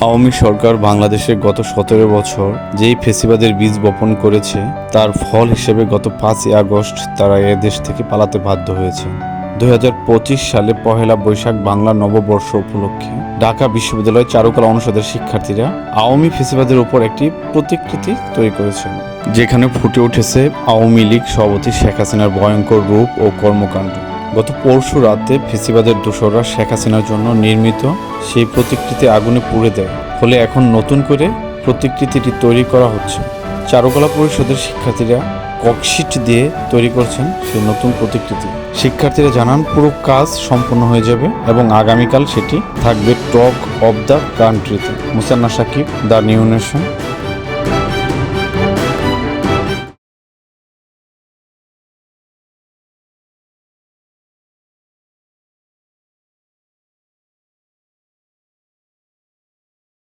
আওয়ামী সরকার বাংলাদেশে গত ১৭ বছর যেই ফ্যাসিবাদের বীজ বপন করেছে তার ফল হিসেবে গত ৫ই আগস্ট তারা এদেশ থেকে পালাতে বাধ্য হয়েছে। ২০২৫ সালে পহেলা বৈশাখ বাংলা নববর্ষ উপলক্ষে ঢাকা বিশ্ববিদ্যালয় চারুকলা অনুষদের শিক্ষার্থীরা আওয়ামী ফ্যাসিবাদের উপর একটি প্রতিকৃতি তৈরি করেছেন, যেখানে ফুটে উঠেছে আওয়ামী লীগ সভাপতি শেখ হাসিনার ভয়ঙ্কর রূপ ও কর্মকাণ্ড। গত পরশু রাতে ফ্যাসিবাদের দোসররা শেখ হাসিনার জন্য নির্মিত সেই প্রতিকৃতি আগুনে পুড়ে দেয়। ফলে এখন নতুন করে প্রতিকৃতিটি তৈরি করা হচ্ছে। চারুকলা পরিষদের শিক্ষার্থীরা ককশিট দিয়ে তৈরি করছেন সেই নতুন প্রতিকৃতি। শিক্ষার্থীরা জানান পুরো কাজ সম্পন্ন হয়ে যাবে এবং আগামীকাল সেটি থাকবে টক অব দ্য কান্ট্রিতে। মুসান্না সাকিব, দ্য নিউ নেশন।